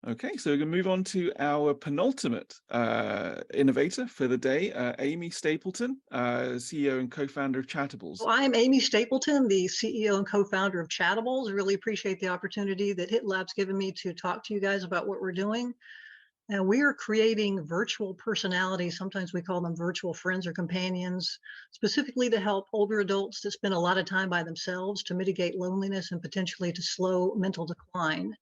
Okay, so we're going to move on to our penultimate innovator for the day, Amy Stapleton, CEO and co-founder of Chatables. Well, I'm Amy Stapleton, the CEO and co-founder of Chatables. I really appreciate the opportunity that HITLAB's given me to talk to you guys about what we're doing. And we are creating virtual personalities. Sometimes we call them virtual friends or companions, specifically to help older adults that spend a lot of time by themselves to mitigate loneliness and potentially to slow mental decline.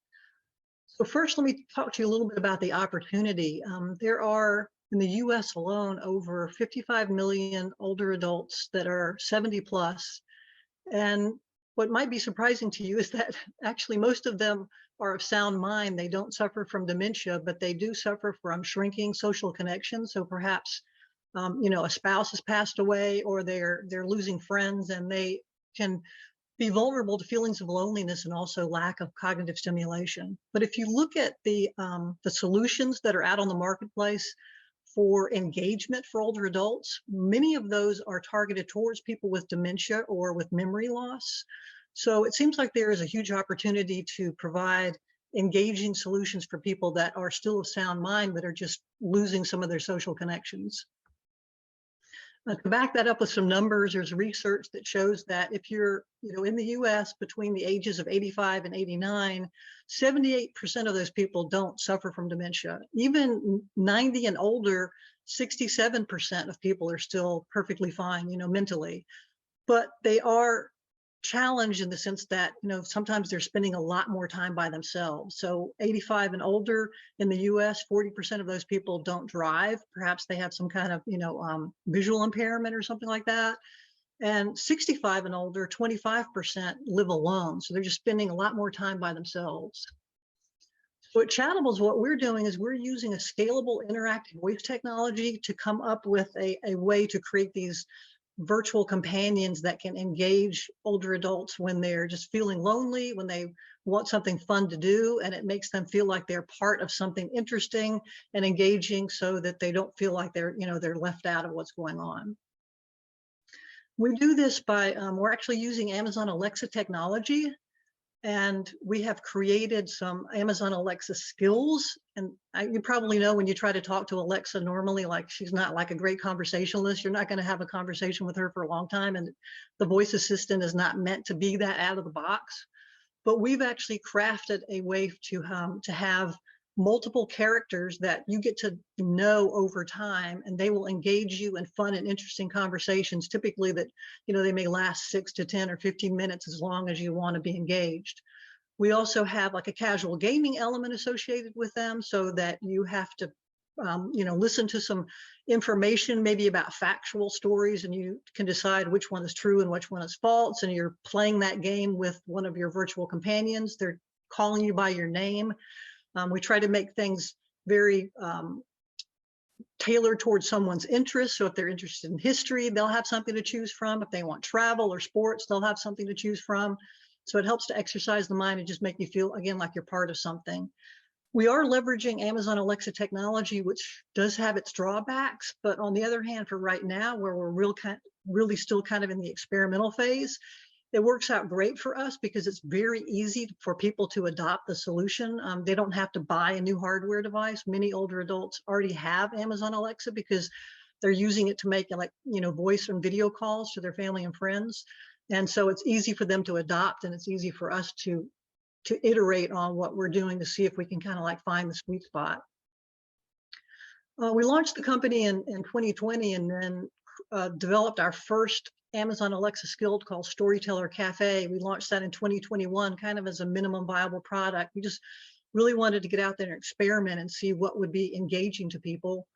So first, let me talk to you a little bit about the opportunity. There are, in the US alone, over 55 million older adults that are 70 plus. And what might be surprising to you is that actually most of them are of sound mind. They don't suffer from dementia, but they do suffer from shrinking social connections. So perhaps, a spouse has passed away, or they're losing friends, and they can be vulnerable to feelings of loneliness and also lack of cognitive stimulation. But if you look at the solutions that are out on the marketplace for engagement for older adults, many of those are targeted towards people with dementia or with memory loss. So it seems like there is a huge opportunity to provide engaging solutions for people that are still of sound mind but are just losing some of their social connections. To back that up with some numbers, there's research that shows that if you're, in the US between the ages of 85 and 89, 78% of those people don't suffer from dementia. Even 90 and older, 67% of people are still perfectly fine, mentally. But they are challenged in the sense that, sometimes they're spending a lot more time by themselves. So 85 and older in the US, 40% of those people don't drive. Perhaps they have some kind of, visual impairment or something like that. And 65 and older, 25% live alone. So they're just spending a lot more time by themselves. So at Chatables, what we're doing is we're using a scalable interactive voice technology to come up with a way to create these virtual companions that can engage older adults when they're just feeling lonely, when they want something fun to do, and it makes them feel like they're part of something interesting and engaging, so that they don't feel like they're left out of what's going on. We do this by we're actually using Amazon Alexa technology, and we have created some Amazon Alexa skills. And you probably know, when you try to talk to Alexa normally, like, she's not like a great conversationalist. You're not going to have a conversation with her for a long time. And the voice assistant is not meant to be that out of the box. But we've actually crafted a way to have multiple characters that you get to know over time, and they will engage you in fun and interesting conversations, typically that, they may last 6 to 10 or 15 minutes, as long as you want to be engaged. We also have like a casual gaming element associated with them, so that you have to, listen to some information, maybe about factual stories, and you can decide which one is true and which one is false. And you're playing that game with one of your virtual companions. They're calling you by your name. We try to make things very tailored towards someone's interests. So if they're interested in history, they'll have something to choose from. If they want travel or sports, they'll have something to choose from. So it helps to exercise the mind and just make you feel, again, like you're part of something. We are leveraging Amazon Alexa technology, which does have its drawbacks. But on the other hand, for right now, where we're really still kind of in the experimental phase, it works out great for us because it's very easy for people to adopt the solution. They don't have to buy a new hardware device. Many older adults already have Amazon Alexa because they're using it to make, voice and video calls to their family and friends. And so it's easy for them to adopt, and it's easy for us to iterate on what we're doing to see if we can kind of like find the sweet spot. We launched the company in 2020, and then developed our first Amazon Alexa skill called Storyteller Cafe. We launched that in 2021, kind of as a minimum viable product. We just really wanted to get out there and experiment and see what would be engaging to people.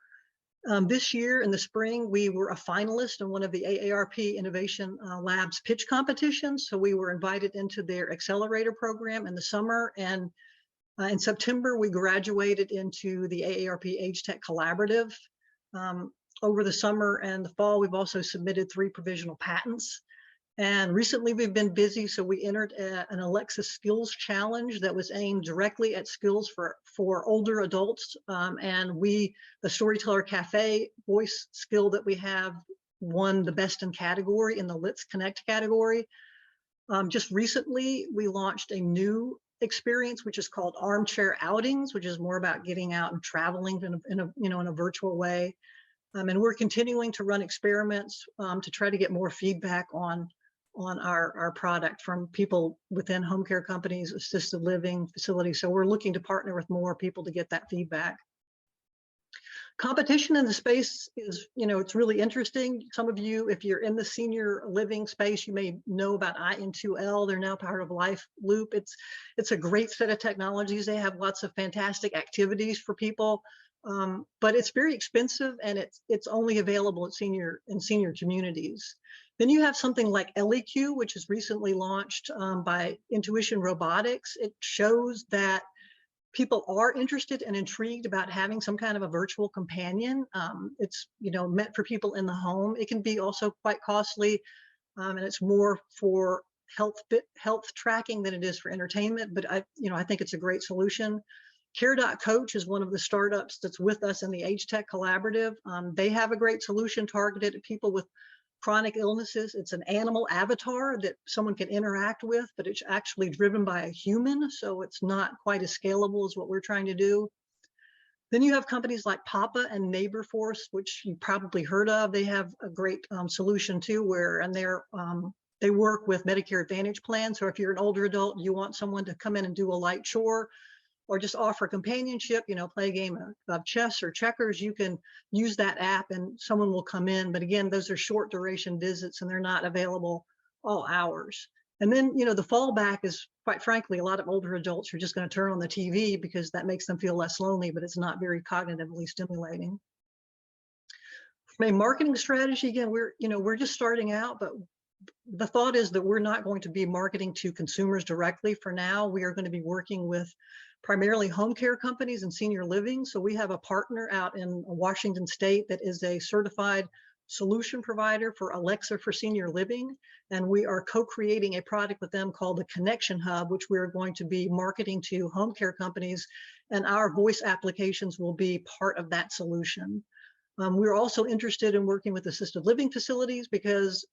This year in the spring, we were a finalist in one of the AARP Innovation Labs pitch competitions. So we were invited into their accelerator program in the summer. And in September, we graduated into the AARP Age Tech Collaborative. Over the summer and the fall, we've also submitted 3 provisional patents. And recently we've been busy, so we entered an Alexa Skills Challenge that was aimed directly at skills for older adults. And the Storyteller Cafe voice skill that we have won the best in category in the Let's Connect category. Just recently, we launched a new experience, which is called Armchair Outings, which is more about getting out and traveling in a virtual way. And we're continuing to run experiments to try to get more feedback on our product from people within home care companies, assisted living facilities. So we're looking to partner with more people to get that feedback. Competition in the space is, it's really interesting. Some of you, if you're in the senior living space, you may know about IN2L. They're now part of Life Loop. It's a great set of technologies. They have lots of fantastic activities for people, but it's very expensive, and it's only available at senior communities. Then you have something like LEQ, which is recently launched by Intuition Robotics. It shows that people are interested and intrigued about having some kind of a virtual companion. It's meant for people in the home. It can be also quite costly, and it's more for health tracking than it is for entertainment. But I think it's a great solution. Care.Coach is one of the startups that's with us in the Age Tech Collaborative. They have a great solution targeted at people with chronic illnesses. It's an animal avatar that someone can interact with, but it's actually driven by a human, so it's not quite as scalable as what we're trying to do. Then you have companies like Papa and NeighborForce, which you probably heard of. They have a great solution too, they work with Medicare Advantage plans. So if you're an older adult, you want someone to come in and do a light chore, or just offer companionship, play a game of chess or checkers, you can use that app and someone will come in. But again, those are short duration visits and they're not available all hours. And then, the fallback is, quite frankly, a lot of older adults are just going to turn on the TV because that makes them feel less lonely, but it's not very cognitively stimulating. From a marketing strategy, again, we're just starting out, but the thought is that we're not going to be marketing to consumers directly for now. We are going to be working with primarily home care companies and senior living. So we have a partner out in Washington State that is a certified solution provider for Alexa for senior living. And we are co-creating a product with them called the Connection Hub, which we're going to be marketing to home care companies. And our voice applications will be part of that solution. We're also interested in working with assisted living facilities because,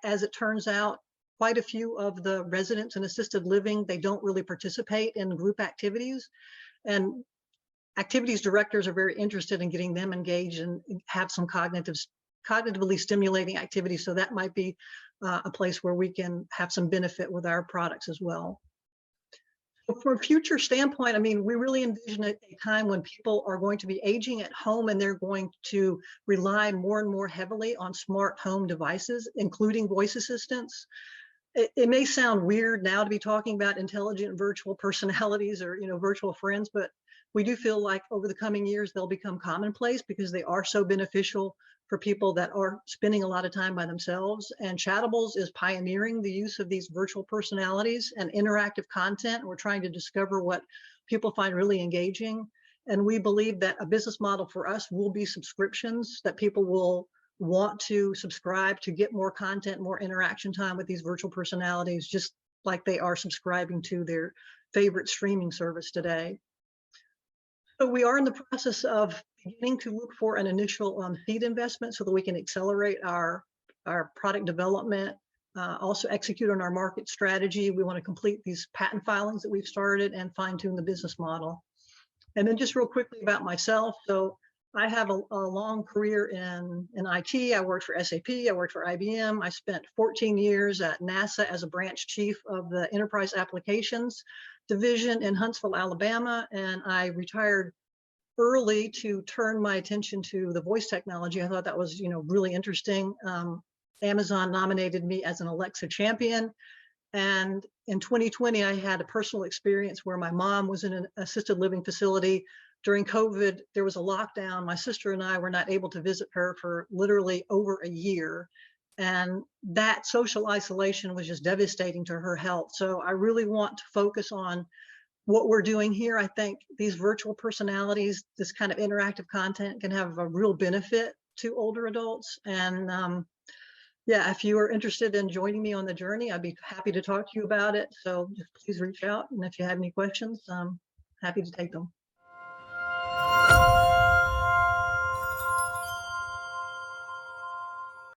as it turns out, quite a few of the residents in assisted living, they don't really participate in group activities. And activities directors are very interested in getting them engaged and have some cognitively stimulating activities. So that might be a place where we can have some benefit with our products as well. From a future standpoint, we really envision a time when people are going to be aging at home and they're going to rely more and more heavily on smart home devices, including voice assistants. It may sound weird now to be talking about intelligent virtual personalities or virtual friends, but we do feel like over the coming years they'll become commonplace because they are so beneficial for people that are spending a lot of time by themselves. And Chatables is pioneering the use of these virtual personalities and interactive content. We're trying to discover what people find really engaging. And we believe that a business model for us will be subscriptions, that people will want to subscribe to get more content, more interaction time with these virtual personalities, just like they are subscribing to their favorite streaming service today. So we are in the process of beginning to look for an initial seed investment so that we can accelerate our product development, also execute on our market strategy. We want to complete these patent filings that we've started and fine tune the business model. And then just real quickly about myself. So I have a long career in IT. I worked for SAP, I worked for IBM. I spent 14 years at NASA as a branch chief of the Enterprise Applications Division in Huntsville, Alabama, and I retired early to turn my attention to the voice technology. I thought that was, really interesting. Amazon nominated me as an Alexa champion. And in 2020, I had a personal experience where my mom was in an assisted living facility. During COVID, there was a lockdown. My sister and I were not able to visit her for literally over a year. And that social isolation was just devastating to her health. So I really want to focus on what we're doing here. I think these virtual personalities, this kind of interactive content can have a real benefit to older adults. And yeah, if you are interested in joining me on the journey, I'd be happy to talk to you about it. So just please reach out. And if you have any questions, I'm happy to take them.